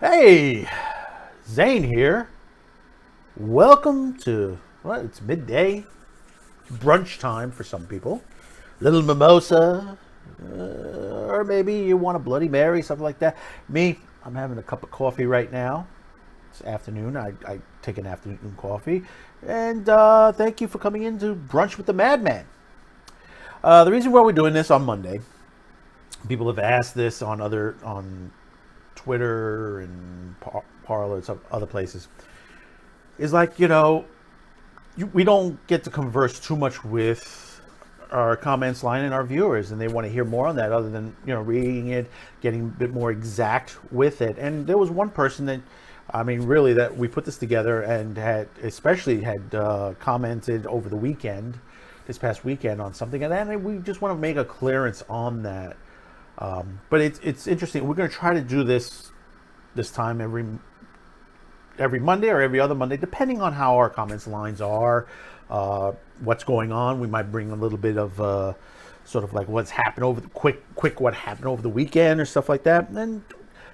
Hey, Zane here. Welcome to, well, it's midday, brunch time for some people. Little mimosa, or maybe you want a Bloody Mary, something like that. Me, I'm having a cup of coffee right now. It's afternoon. I take an afternoon coffee. And thank you for coming in to Brunch with the Madman. The reason why we're doing this on Monday, people have asked this on Twitter and Parler and some other places, is like, we don't get to converse too much with our comments line and our viewers, and they want to hear more on that other than, reading it, getting a bit more exact with it. And there was one person that, really, that we put this together and had commented over the weekend, this past weekend, on something, and then we just want to make a clearance on that. But it's interesting. We're going to try to do this time every Monday or every other Monday, depending on how our comments lines are, what's going on. We might bring a little bit of sort of like what's happened over the quick what happened over the weekend or stuff like that. And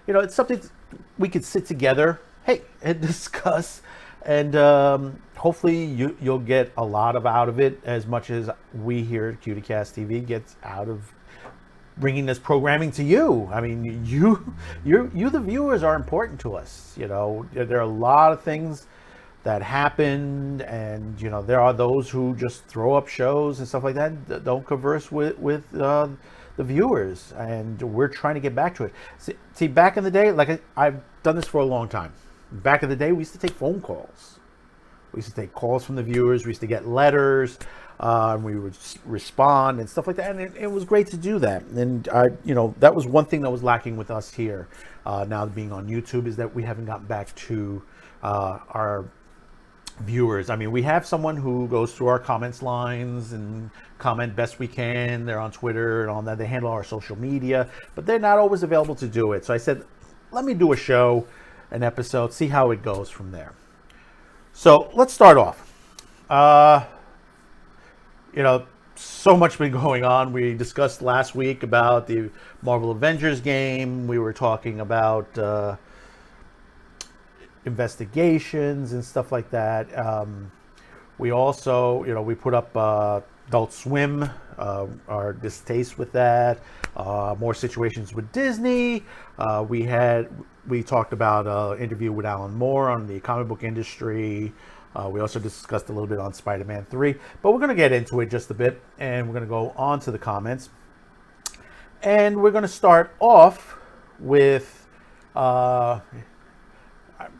it's something we could sit together, and discuss, and hopefully you'll get a lot out of it, as much as we here at CutyCast TV gets out of bringing this programming to you. I mean, you the viewers are important to us. There are a lot of things that happen, and there are those who just throw up shows and stuff like that don't converse with the viewers, and we're trying to get back to it. See, back in the day, like I've done this for a long time. Back in the day, we used to take phone calls. We used to take calls from the viewers. We used to get letters. We would respond and stuff like that, and it was great to do that. And that was one thing that was lacking with us here. Now being on YouTube, is that we haven't gotten back to our viewers. I mean, we have someone who goes through our comments lines and comment best we can. They're on Twitter and all that. They handle our social media, but they're not always available to do it. So I said, let me do a show, an episode, see how it goes from there. So let's start off. So much been going on. We discussed last week about the Marvel Avengers game. We were talking about investigations and stuff like that. We also, we put up Adult Swim, our distaste with that. More situations with Disney. We talked about interview with Alan Moore on the comic book industry. We also discussed a little bit on Spider-Man 3, but we're going to get into it just a bit, and we're going to go on to the comments. And we're going to start off with, I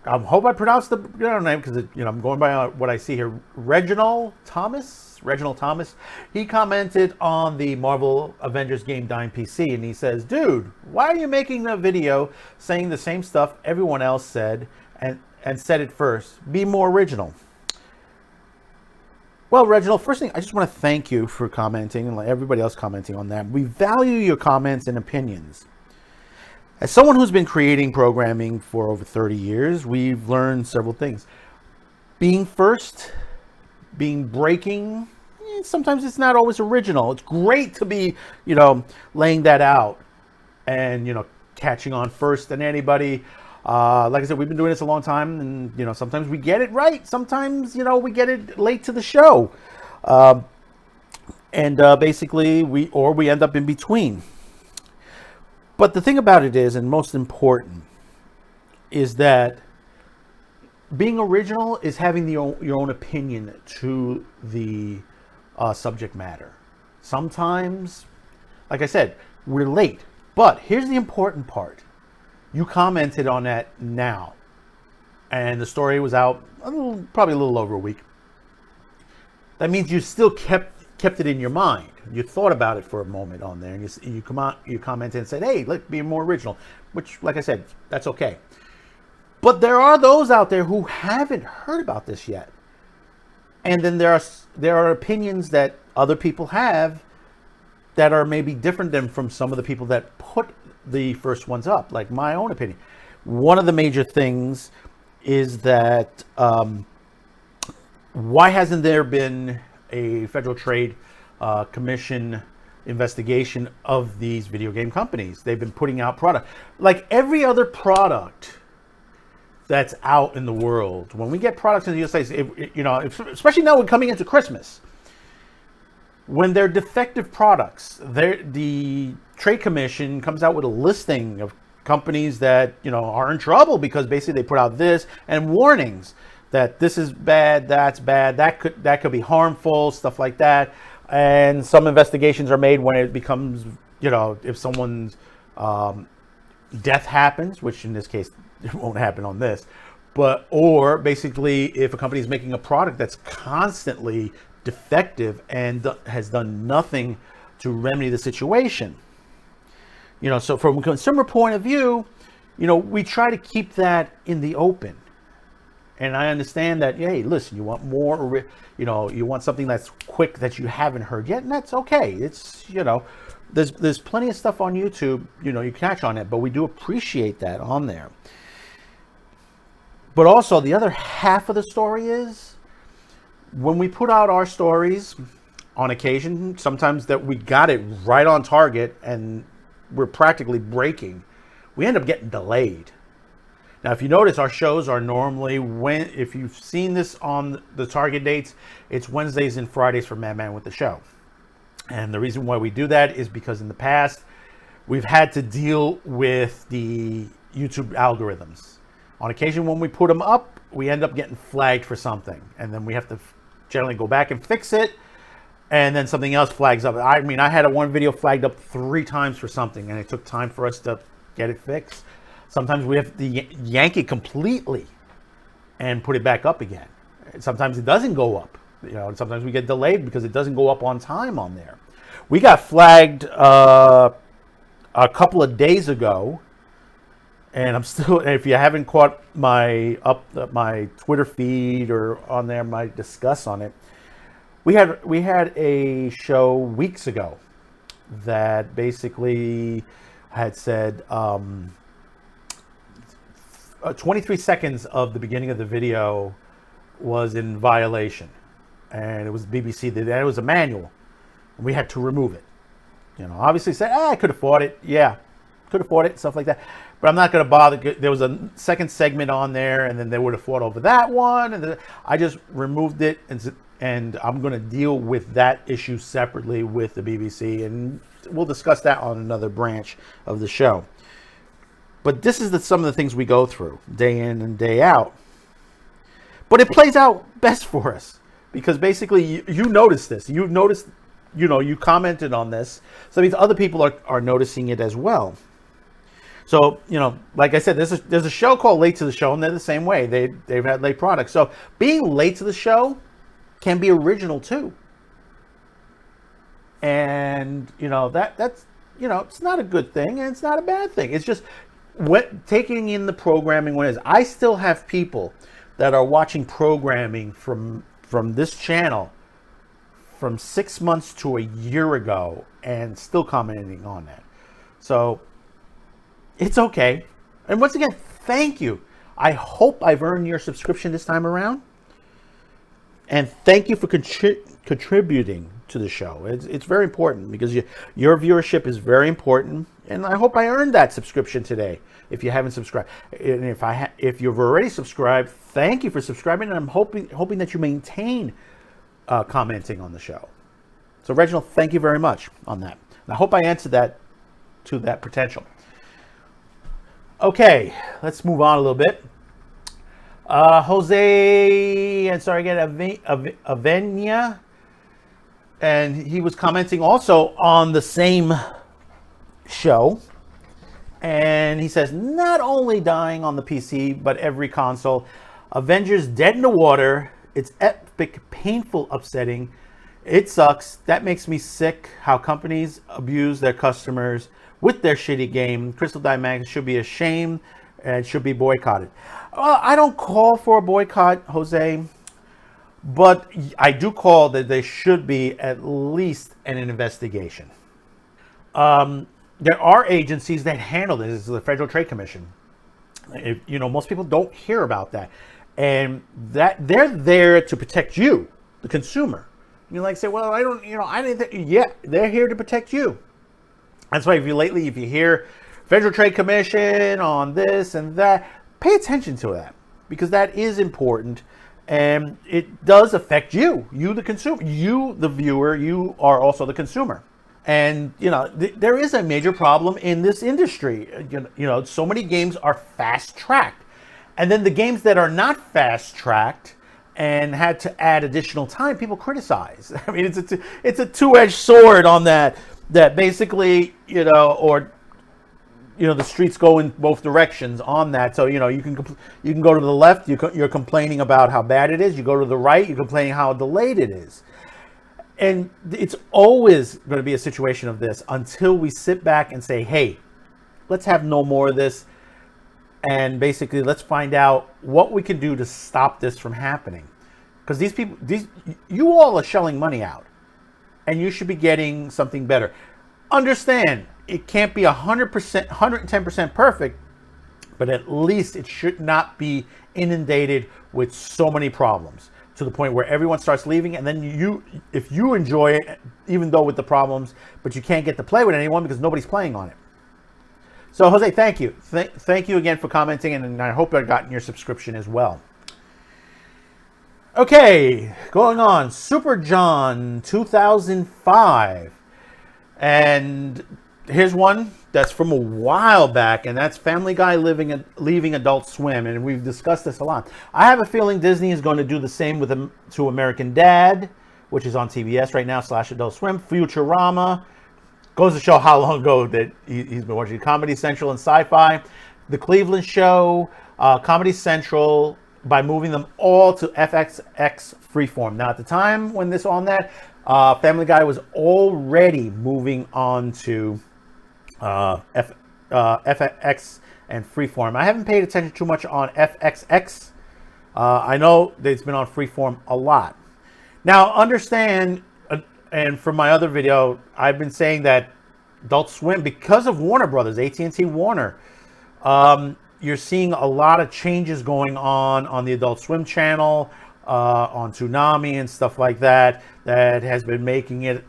hope I pronounced the name, because I'm going by what I see here. Reginald Thomas. He commented on the Marvel Avengers game Dying PC, and he says, "Dude, why are you making a video saying the same stuff everyone else said and said it first? Be more original." Well, Reginald, first thing, I just want to thank you for commenting, and like everybody else commenting on that. We value your comments and opinions. As someone who's been creating programming for over 30 years, we've learned several things. Being first, being breaking, sometimes it's not always original. It's great to be, laying that out and, catching on first than anybody. Like I said, we've been doing this a long time, and sometimes we get it right. Sometimes we get it late to the show, and basically we end up in between. But the thing about it is, and most important, is that being original is having your own opinion to the subject matter. Sometimes, like I said, we're late, but here's the important part. You commented on that now, and the story was out probably a little over a week. That means you still kept it in your mind. You thought about it for a moment on there, and you commented and said, "Hey, let's be more original," which, like I said, that's okay. But there are those out there who haven't heard about this yet, and then there are opinions that other people have that are maybe different than from some of the people that put the first ones up, like my own opinion. One of the major things is that why hasn't there been a Federal Trade Commission investigation of these video game companies? They've been putting out product like every other product that's out in the world. When we get products in the USA, especially now we're coming into Christmas, when they're defective products, the Trade Commission comes out with a listing of companies that are in trouble because basically they put out this and warnings that this is bad, that's bad, that could be harmful, stuff like that. And some investigations are made when it becomes, if someone's death happens, which in this case it won't happen on this, or basically if a company is making a product that's constantly defective and has done nothing to remedy the situation. So from a consumer point of view, we try to keep that in the open. And I understand that, hey, listen, you want more, you want something that's quick that you haven't heard yet, and that's okay. It's, there's plenty of stuff on YouTube, you catch on it, but we do appreciate that on there. But also the other half of the story is when we put out our stories on occasion, sometimes that we got it right on target and we're practically breaking, we end up getting delayed. Now, if you notice, our shows are normally if you've seen this on the target dates, it's Wednesdays and Fridays for Madman with the show. And the reason why we do that is because in the past, we've had to deal with the YouTube algorithms. On occasion, when we put them up, we end up getting flagged for something. And then we have to generally go back and fix it. And then something else flags up. I had one video flagged up 3 times for something, and it took time for us to get it fixed. Sometimes we have to yank it completely and put it back up again. Sometimes it doesn't go up. Sometimes we get delayed because it doesn't go up on time on there. We got flagged a couple of days ago, and I'm still. If you haven't caught my Twitter feed or on there, my discuss on it, we had a show weeks ago that basically had said 23 seconds of the beginning of the video was in violation, and it was BBC. It was a manual, and we had to remove it. Obviously say, I could afford it. Yeah, could afford it, stuff like that. But I'm not going to bother. There was a second segment on there, and then they would have fought over that one, and I just removed it, and I'm going to deal with that issue separately with the BBC, and we'll discuss that on another branch of the show. But this is some of the things we go through day in and day out. But it plays out best for us because basically you noticed this. You noticed, you commented on this. So that means other people are noticing it as well. So, like I said, there's a show called Late to the Show, and they're the same way. They've had late products. So being late to the show can be original too. And, that's, it's not a good thing and it's not a bad thing. It's just taking in the programming when it is. I still have people that are watching programming from this channel from 6 months to a year ago and still commenting on that. So it's okay. And once again, thank you. I hope I've earned your subscription this time around. And thank you for contributing to the show. It's very important because your viewership is very important. And I hope I earned that subscription today. If you haven't subscribed, and if you've already subscribed, thank you for subscribing. And I'm hoping that you maintain commenting on the show. So Reginald, thank you very much on that. And I hope I answered that to that potential. Okay, let's move on a little bit. Jose, and sorry again, Avenia, and he was commenting also on the same show, and he says, not only dying on the PC, but every console. Avengers dead in the water. It's epic, painful, upsetting. It sucks. That makes me sick how companies abuse their customers with their shitty game. Crystal Dynamics should be ashamed and should be boycotted. I don't call for a boycott, Jose, but I do call that there should be at least an investigation. There are agencies that handle this. This is the Federal Trade Commission. Most people don't hear about that, and that they're there to protect you, the consumer. Say, well, I didn't. Yeah, they're here to protect you. That's why if you hear Federal Trade Commission on this and that, pay attention to that. because that is important, and it does affect you, the consumer, you, the viewer. You are also the consumer. And, there is a major problem in this industry. So many games are fast-tracked. And then the games that are not fast-tracked and had to add additional time, people criticize. I mean, it's a two-edged sword on that basically, the streets go in both directions on that. So, you can go to the left, you're complaining about how bad it is. You go to the right, you're complaining how delayed it is. And it's always going to be a situation of this until we sit back and say, hey, let's have no more of this. And basically, let's find out what we can do to stop this from happening. Because you all are shelling money out. And you should be getting something better. Understand, it can't be 100%, 110% perfect. But at least it should not be inundated with so many problems, to the point where everyone starts leaving, and then if you enjoy it, even though with the problems, but you can't get to play with anyone because nobody's playing on it. So, Jose, thank you. Thank you again for commenting, and I hope I've gotten your subscription as well. Okay, going on. Super John 2005. And here's one that's from a while back, and that's Family Guy leaving Adult Swim, and we've discussed this a lot. I have a feeling Disney is going to do the same to American Dad, which is on TBS right now / Adult Swim. Futurama, goes to show how long ago that he's been watching. Comedy Central and Sci-Fi, The Cleveland Show, Comedy Central, by moving them all to FXX Freeform. Now, at the time when this on that, Family Guy was already moving on to FXX and Freeform. I haven't paid attention too much on FXX. I know that it's been on Freeform a lot. Now, understand, and from my other video, I've been saying that Adult Swim, because of Warner Brothers, AT&T Warner, you're seeing a lot of changes going on the Adult Swim channel, on Toonami and stuff like that has been making it,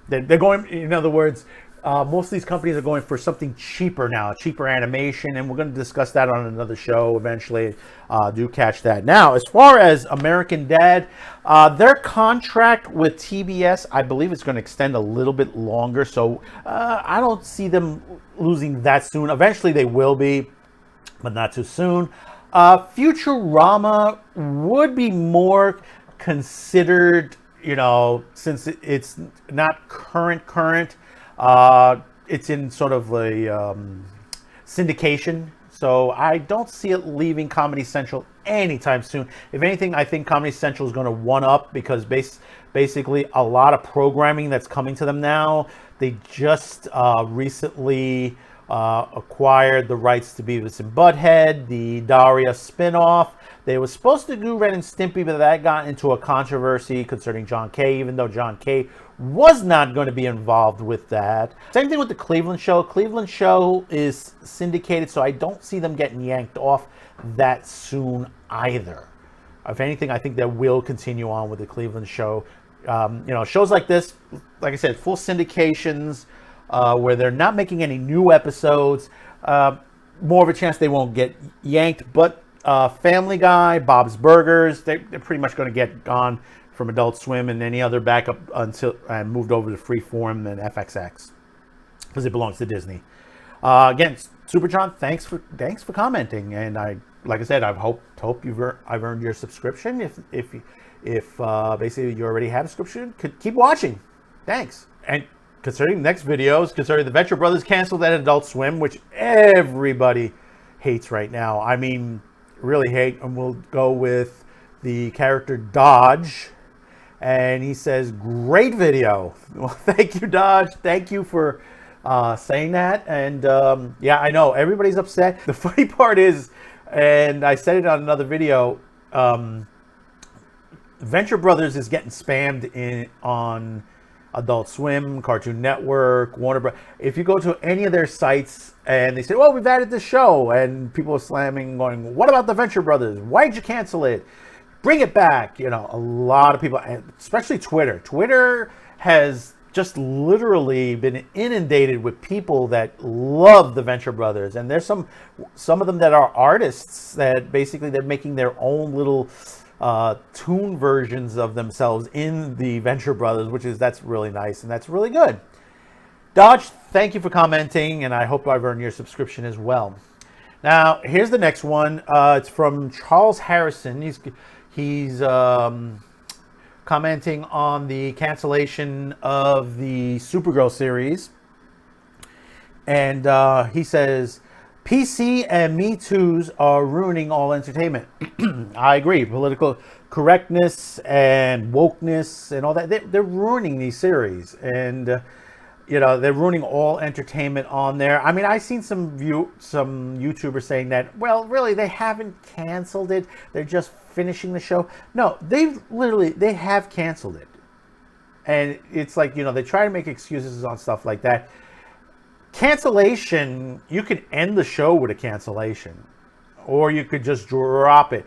they're going, in other words, most of these companies are going for something cheaper now, cheaper animation, and we're going to discuss that on another show eventually. Do catch that. Now, as far as American Dad, their contract with TBS, I believe it's going to extend a little bit longer, so I don't see them losing that soon. Eventually they will be, but not too soon. Futurama would be more considered, since it's not current. It's in sort of a syndication, so I don't see it leaving Comedy Central anytime soon. If anything, I think Comedy Central is going to one up, because basically a lot of programming that's coming to them now. They just recently acquired the rights to Beavis and Butthead, the Daria spinoff. They were supposed to do Ren and Stimpy, but that got into a controversy concerning John Kay, even though John Kay was not going to be involved with that. Same thing with the Cleveland Show. Cleveland Show is syndicated, so I don't see them getting yanked off that soon either. If anything, I think they will continue on with the Cleveland Show. Shows like this, like I said, full syndications, where they're not making any new episodes. More of a chance they won't get yanked, but Family Guy, Bob's Burgers, they're pretty much going to get gone from Adult Swim and any other backup until and moved over to Freeform and FXX, because it belongs to Disney. Again, Super John, thanks for commenting, and like I said, I hope I've earned your subscription. If basically you already have a subscription, keep watching. Thanks. And concerning next videos, concerning the Venture Brothers canceled at Adult Swim, which everybody hates right now. I mean, really hate, and we'll go with the character Dodge. And he says, great video. Well, thank you, Dodge. Thank you for saying that. And yeah, I know everybody's upset. The funny part is, and I said it on another video, Venture Brothers is getting spammed on Adult Swim, Cartoon Network, Warner Bros. If you go to any of their sites and they say, well, we've added this show, and people are slamming, going, what about the Venture Brothers? Why'd you cancel it? Bring it back. A lot of people, especially Twitter. Twitter has just literally been inundated with people that love the Venture Brothers, and there's some of them that are artists that basically they're making their own little tune versions of themselves in the Venture Brothers, that's really nice and that's really good. Dodge, thank you for commenting, and I hope I've earned your subscription as well. Now, here's the next one. It's from Charles Harrison. He's commenting on the cancellation of the Supergirl series. And he says, PC and Me Too's are ruining all entertainment. I agree. Political correctness and wokeness and all that, they're ruining these series. And they're ruining all entertainment on there. I mean, I've seen some YouTubers saying that, well, really, they haven't canceled it. They're just finishing the show. No, they have canceled it. And it's like, they try to make excuses on stuff like that. Cancellation, you could end the show with a cancellation, or you could just drop it.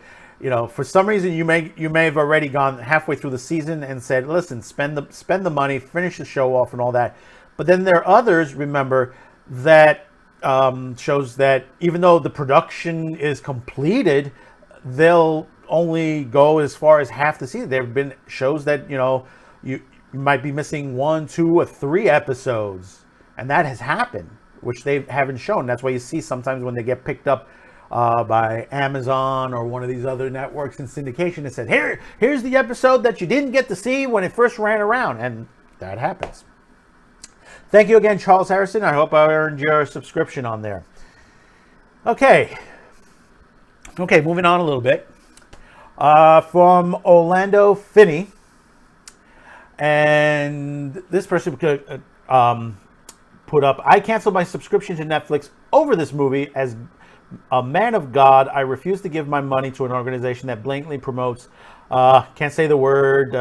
For some reason, you may have already gone halfway through the season and said, listen, spend the money, finish the show off and all that. But then there are others, remember, that shows that even though the production is completed, they'll only go as far as half the season. There have been shows that, you might be missing 1, 2, or 3 episodes. And that has happened, which they haven't shown. That's why you see sometimes when they get picked up by Amazon or one of these other networks in syndication, it said, here's the episode that you didn't get to see when it first ran around. And that happens. Thank you again, Charles Harrison. I hope I earned your subscription on there. Okay, moving on a little bit. From Orlando Finney. And this person put up, I canceled my subscription to Netflix over this movie. As a man of God, I refuse to give my money to an organization that blatantly promotes, can't say the word,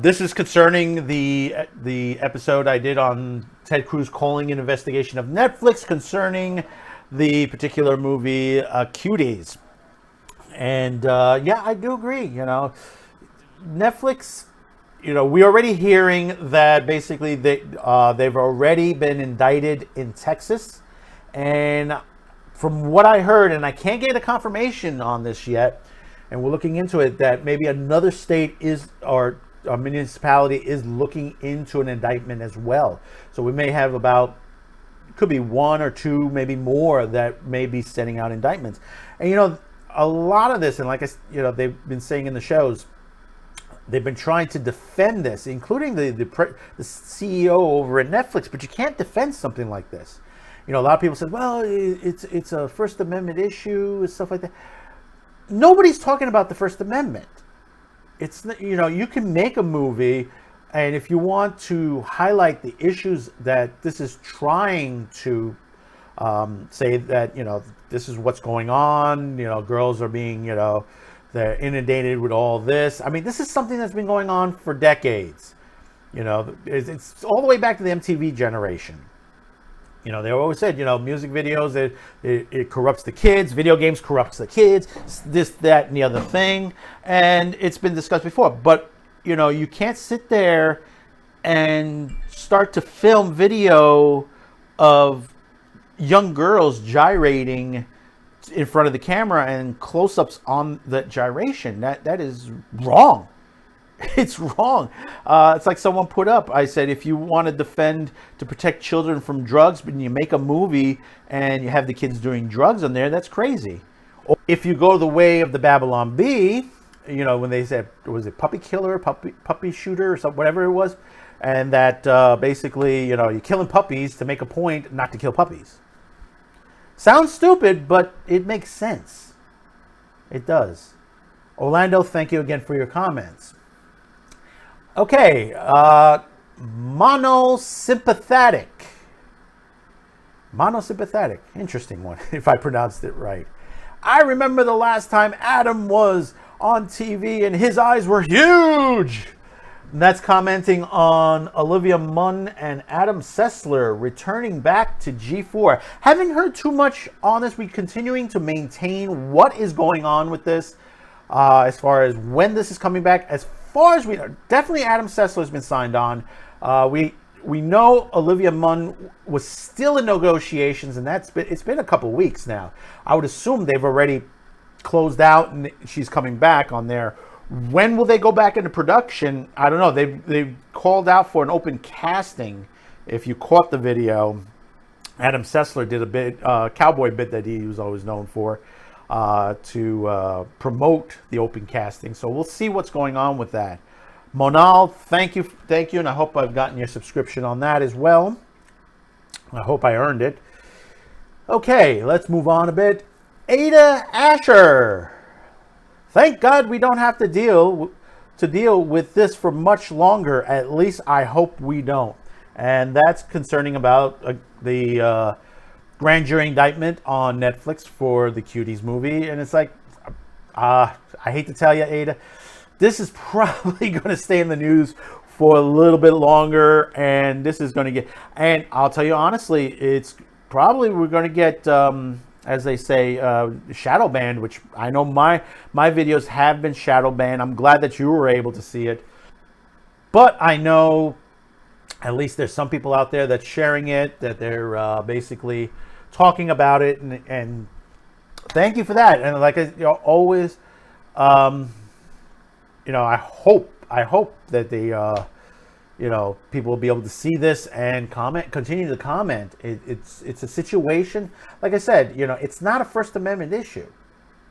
this is concerning the episode I did on Ted Cruz calling an investigation of Netflix concerning the particular movie Cuties. And I do agree. Netflix, we're already hearing that basically they've already been indicted in Texas. And from what I heard, and I can't get a confirmation on this yet, and we're looking into it, that maybe another state or a municipality is looking into an indictment as well. So we may have could be 1 or 2, maybe more, that may be sending out indictments. And a lot of this, and like they've been saying in the shows, they've been trying to defend this, including the CEO over at Netflix. But you can't defend something like this. A lot of people said, well, it's a First Amendment issue and stuff like that. Nobody's talking about the First Amendment. It's, you can make a movie, and if you want to highlight the issues that this is trying to say that, this is what's going on, girls are being, they're inundated with all this. I mean, this is something that's been going on for decades. It's all the way back to the MTV generation. They always said, music videos, it corrupts the kids, video games corrupts the kids, this, that, and the other thing. And it's been discussed before. But, you can't sit there and start to film video of young girls gyrating in front of the camera and close-ups on that gyration. That is wrong. It's wrong. It's like someone put up, I said, if you want to protect children from drugs, but you make a movie and you have the kids doing drugs on there, that's crazy. Or if you go the way of the Babylon Bee, when they said, was it puppy killer, puppy shooter, or something, whatever it was, and that basically, you're killing puppies to make a point not to kill puppies. Sounds stupid, but it makes sense. It does. Orlando, thank you again for your comments. Okay, monosympathetic. Monosympathetic, interesting one, if I pronounced it right. I remember the last time Adam was on TV and his eyes were huge. And that's commenting on Olivia Munn and Adam Sessler returning back to G4. Haven't heard too much on this. We're continuing to maintain what is going on with this. As far as when this is coming back. As far as we know, definitely Adam Sessler has been signed on. We know Olivia Munn was still in negotiations, and it's been a couple weeks now. I would assume they've already closed out, and she's coming back on there. When will they go back into production? I don't know. They've called out for an open casting. If you caught the video, Adam Sessler did a bit, cowboy bit that he was always known for, to promote the open casting. So we'll see what's going on with that. Monal, thank you, and I hope I've gotten your subscription on that as well. I hope I earned it. Okay, let's move on a bit. Ada Asher, thank God we don't have to deal with this for much longer. At least I hope we don't. And that's concerning about the grand jury indictment on Netflix for the Cuties movie. And it's like, I hate to tell you, Ada, this is probably going to stay in the news for a little bit longer, and this is going to get, and I'll tell you honestly, it's probably we're going to get, as they say, shadow banned, which I know my videos have been shadow banned. I'm glad that you were able to see it, but I know at least there's some people out there that's sharing it, that they're basically talking about it, and thank you for that. And like always, I hope that they, people will be able to see this and continue to comment. It's a situation, like I said, it's not a First Amendment issue.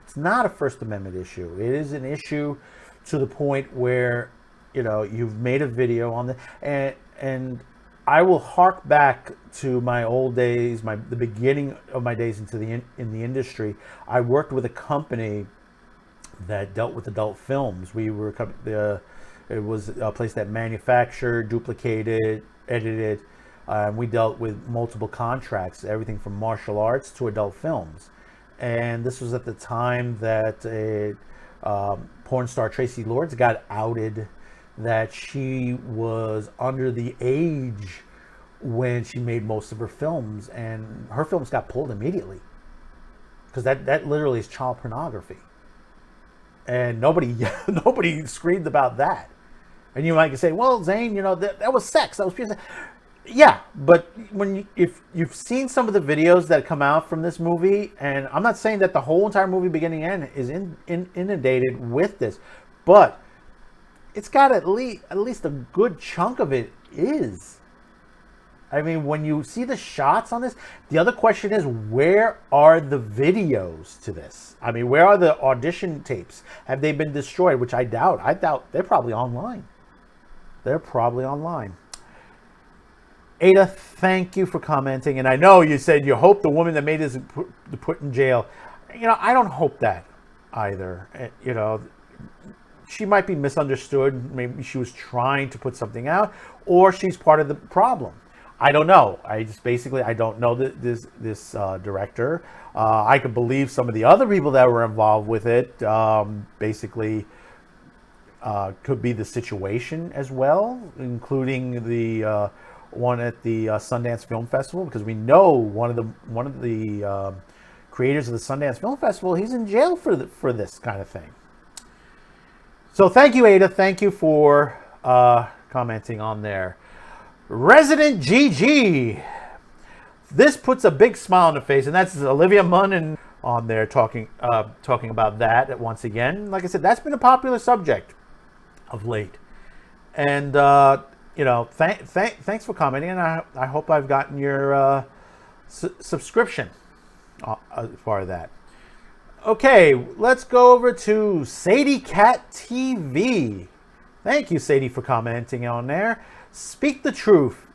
It's not a First Amendment issue. It is an issue to the point where, you've made a video on the, and I will hark back to my old days, the beginning of my days in the industry. I worked with a company that dealt with adult films. It was a place that manufactured, duplicated, edited. We dealt with multiple contracts, everything from martial arts to adult films. And this was at the time that porn star Tracy Lords got outed that she was under the age when she made most of her films, and her films got pulled immediately because that literally is child pornography. And nobody screamed about that. And you might say, well, Zane, that was sex. That was pure sex. Yeah, but if you've seen some of the videos that come out from this movie, and I'm not saying that the whole entire movie beginning and end is inundated with this, but it's got at least a good chunk of it is. I mean, when you see the shots on this, the other question is, where are the videos to this? I mean, where are the audition tapes? Have they been destroyed? Which I doubt. I doubt they're probably online. Ada, thank you for commenting. And I know you said you hope the woman that made this put in jail. I don't hope that either. She might be misunderstood. Maybe she was trying to put something out, or she's part of the problem. I don't know. I don't know this director. I could believe some of the other people that were involved with it. Could be the situation as well, including the one at the Sundance Film Festival, because we know one of the creators of the Sundance Film Festival, he's in jail for this kind of thing. So thank you, Ada. Thank you for commenting on there. Resident GG. This puts a big smile on the face, and that's Olivia Munn on there talking about that once again. Like I said, that's been a popular subject of late, and thanks for commenting, and I hope I've gotten your subscription as far as that. Okay, let's go over to Sadie Cat TV. Thank you, Sadie, for commenting on there. Speak the truth.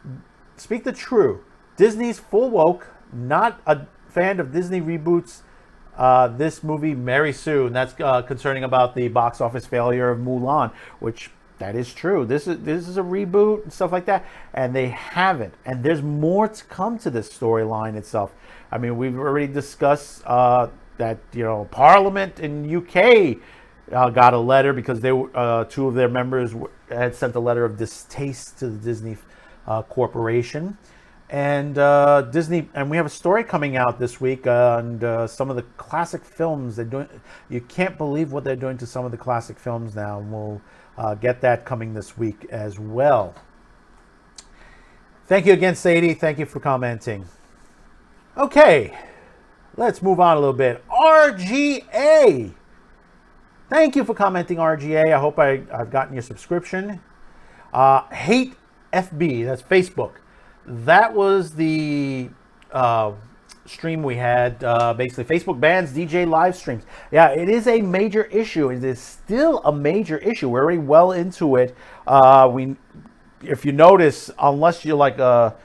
Disney's full woke. Not a fan of Disney reboots. This movie, Mary Sue, and that's concerning about the box office failure of Mulan, which that is true. This is a reboot and stuff like that, and they haven't. And there's more to come to this storyline itself. I mean, we've already discussed that Parliament in UK got a letter because they two of their members had sent a letter of distaste to the Disney Corporation, And Disney, and we have a story coming out this week on some of the classic films they're doing. You can't believe what they're doing to some of the classic films now, and we'll get that coming this week as well. Thank you again, Sadie. Thank you for commenting. Okay, let's move on a little bit. RGA. Thank you for commenting, RGA. I hope I've gotten your subscription. Hate FB, that's Facebook. That was the stream we had. Basically, Facebook bans DJ live streams. Yeah, it is a major issue. It is still a major issue. We're already well into it. If you notice, unless you're like a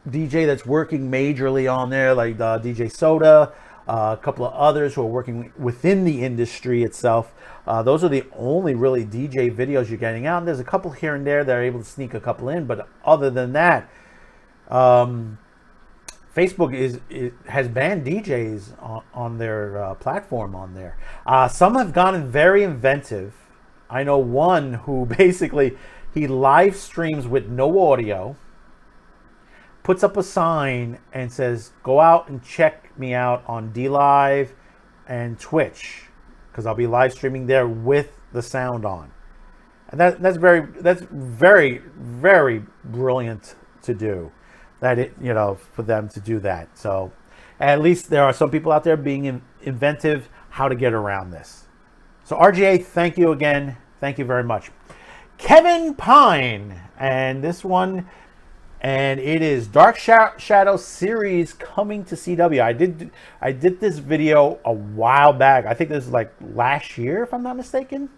DJ that's working majorly on there, like DJ Soda, a couple of others who are working within the industry itself, those are the only really DJ videos you're getting out. And there's a couple here and there that are able to sneak a couple in, but other than that, Facebook has banned DJs on their platform on there. Some have gone very inventive. I know one who basically he live streams with no audio, puts up a sign and says, "Go out and check me out on DLive and Twitch, because I'll be live streaming there with the sound on." And that's very, very brilliant to do. For them to do that. So at least there are some people out there being inventive how to get around this. So RGA, thank you again. Thank you very much. Kevin Pine, and this one, and it is Dark Shadow series coming to CW. I did this video a while back. I think this is like last year, if I'm not mistaken.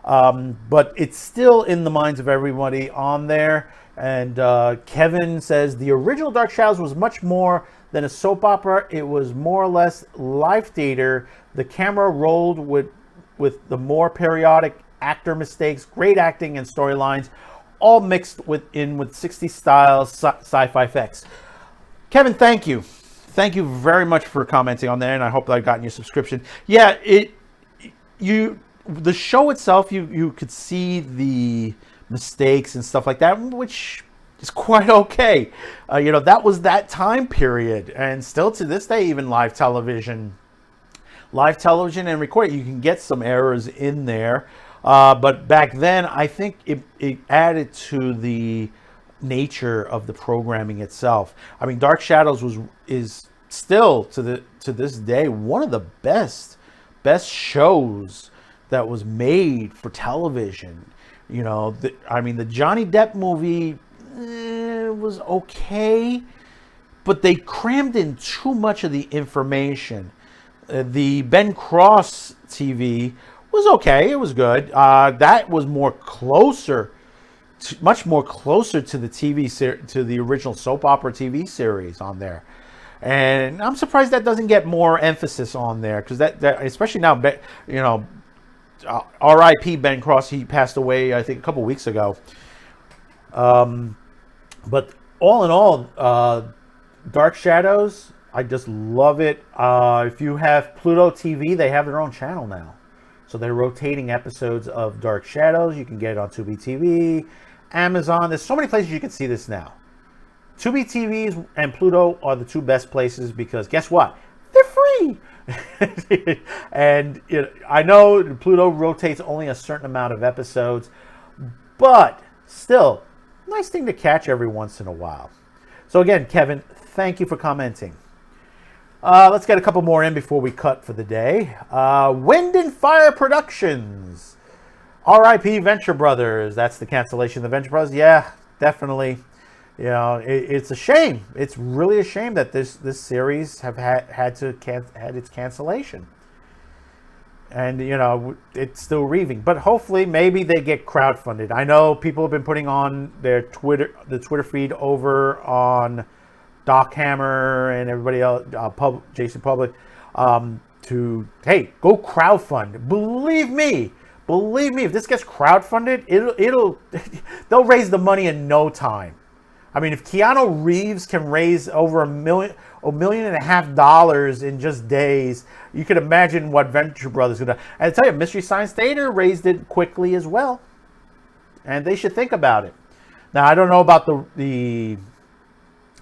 But it's still in the minds of everybody on there. And Kevin says the original Dark Shadows was much more than a soap opera. It was more or less live theater. The camera rolled with the more periodic actor mistakes, great acting and storylines, all mixed with 60s style sci-fi effects. Kevin, thank you. Thank you very much for commenting on there, and I hope that I've gotten your subscription. Yeah, the show itself, you could see the mistakes and stuff like that, which is quite okay. That was that time period, and still to this day, even live television and recording, you can get some errors in there. But back then, I think it added to the nature of the programming itself. I mean, Dark Shadows is still to this day one of the best shows that was made for television. The Johnny Depp movie was okay, but they crammed in too much of the information. The Ben Cross TV was okay; it was good. That was much more closer to the to the original soap opera TV series on there. And I'm surprised that doesn't get more emphasis on there, because that especially now, R.I.P. Ben Cross. He passed away, I think, a couple weeks ago. But all in all, Dark Shadows, I just love it. If you have Pluto TV, they have their own channel now. So they're rotating episodes of Dark Shadows. You can get it on Tubi TV, Amazon. There's so many places you can see this now. Tubi TV and Pluto are the two best places, because guess what? They're free. And I know Pluto rotates only a certain amount of episodes, but still, nice thing to catch every once in a while. So again, Kevin, thank you for commenting. Let's get a couple more in before we cut for the day. Wind and Fire Productions. R.I.P. Venture Brothers. That's the cancellation of the Venture Brothers. Yeah, definitely. It's a shame. It's really a shame that this series have had its cancellation, and it's still reaving. But hopefully, maybe they get crowdfunded. I know people have been putting on the Twitter feed over on Doc Hammer and everybody else, Jason Public, to go crowdfund. Believe me, if this gets crowdfunded, they'll raise the money in no time. I mean, if Keanu Reeves can raise over $1.5 million in just days, you can imagine what Venture Brothers could do. And I tell you, Mystery Science Theater raised it quickly as well, and they should think about it. Now, I don't know about the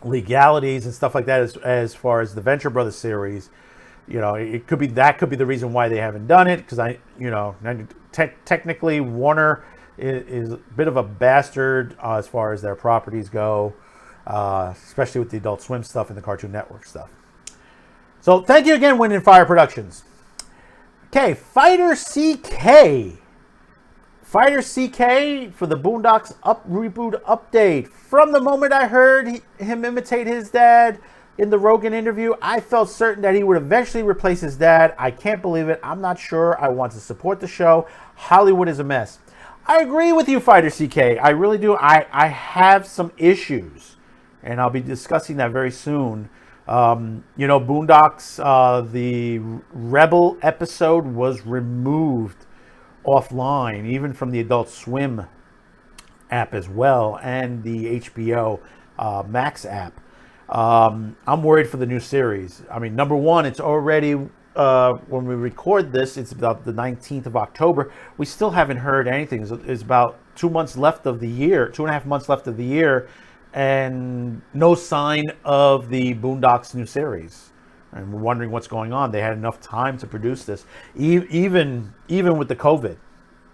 legalities and stuff like that as far as the Venture Brothers series. It could be the reason why they haven't done it, because technically Warner is a bit of a bastard as far as their properties go, especially with the Adult Swim stuff and the Cartoon Network stuff. So thank you again, Wind and Fire Productions. Okay, Fighter CK for the Boondocks reboot update. From the moment I heard him imitate his dad in the Rogan interview, I felt certain that he would eventually replace his dad. I can't believe it. I'm not sure. I want to support the show. Hollywood is a mess. I agree with you, Fighter CK. I really do. I have some issues, and I'll be discussing that very soon. Boondocks, the Rebel episode was removed offline, even from the Adult Swim app as well, and the HBO Max app. I'm worried for the new series. I mean, number one, it's already, when we record this, it's about the 19th of October. We still haven't heard anything. It's about 2 months left of the year, 2.5 months left of the year, and no sign of the Boondocks new series. And we're wondering what's going on. They had enough time to produce this, even with the COVID,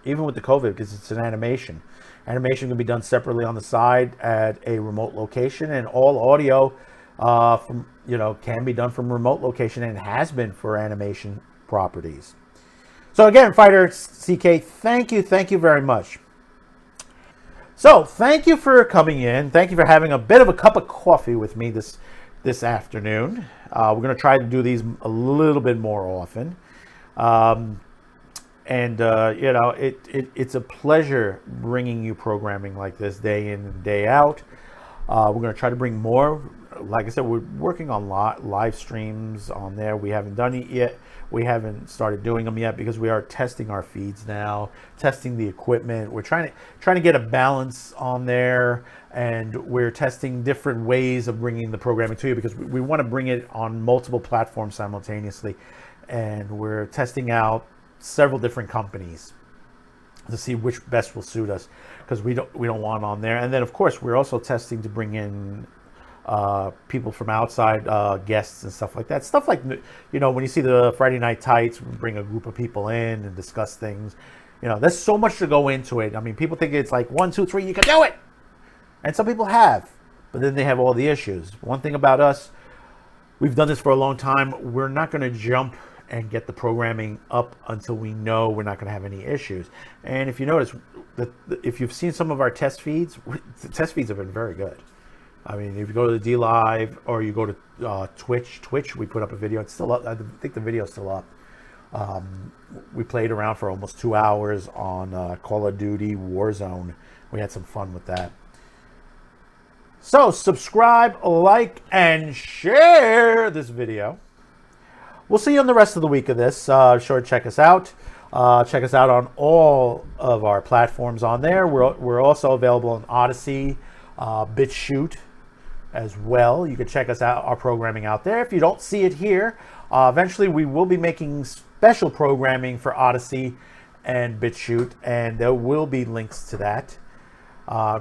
because it's an animation. Animation can be done separately on the side at a remote location, and all audio can be done from remote location, and has been for animation properties. So again, Fighter CK, thank you very much. So thank you for coming in. Thank you for having a bit of a cup of coffee with me this afternoon. We're going to try to do these a little bit more often. It's a pleasure bringing you programming like this day in and day out. We're going to try to bring more. Like I said, we're working on live streams on there. We haven't done it yet. We haven't started doing them yet because we are testing our feeds now, testing the equipment. We're trying to get a balance on there, and we're testing different ways of bringing the programming to you, because we want to bring it on multiple platforms simultaneously, and we're testing out several different companies to see which best will suit us, because we don't want on there. And then of course we're also testing to bring in people from outside, guests and stuff like that. Stuff like, when you see the Friday Night Tights, we bring a group of people in and discuss things. There's so much to go into it. I mean, people think it's like 1, 2, 3, you can do it, and some people have, but then they have all the issues. One thing about us, we've done this for a long time. We're not going to jump and get the programming up until we know we're not going to have any issues. And if you notice, if you've seen some of our test feeds, the test feeds have been very good. I mean, if you go to the D Live or you go to Twitch, we put up a video. It's still up. I think the video's still up. We played around for almost 2 hours on Call of Duty Warzone. We had some fun with that. So subscribe, like, and share this video. We'll see you on the rest of the week of this. Sure to check us out. Check us out on all of our platforms on there. We're also available on ODYSEE, BitChute as well. You can check us out, our programming out there. If you don't see it here, eventually we will be making special programming for ODYSEE and BitChute, and there will be links to that.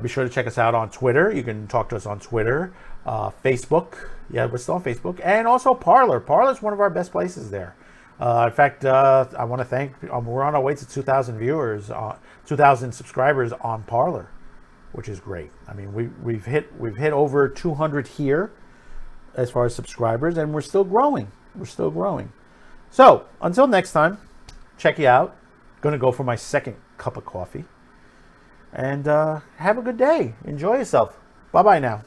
Be sure to check us out on Twitter. You can talk to us on Twitter, Facebook. Yeah, we're still on Facebook, and also Parler. Parler is one of our best places there. In fact, I want to thank. We're on our way to 2,000 viewers, 2,000 subscribers on Parler, which is great. I mean, we've hit over 200 here as far as subscribers, and we're still growing. So until next time, check you out. Gonna go for my second cup of coffee, and have a good day. Enjoy yourself. Bye bye now.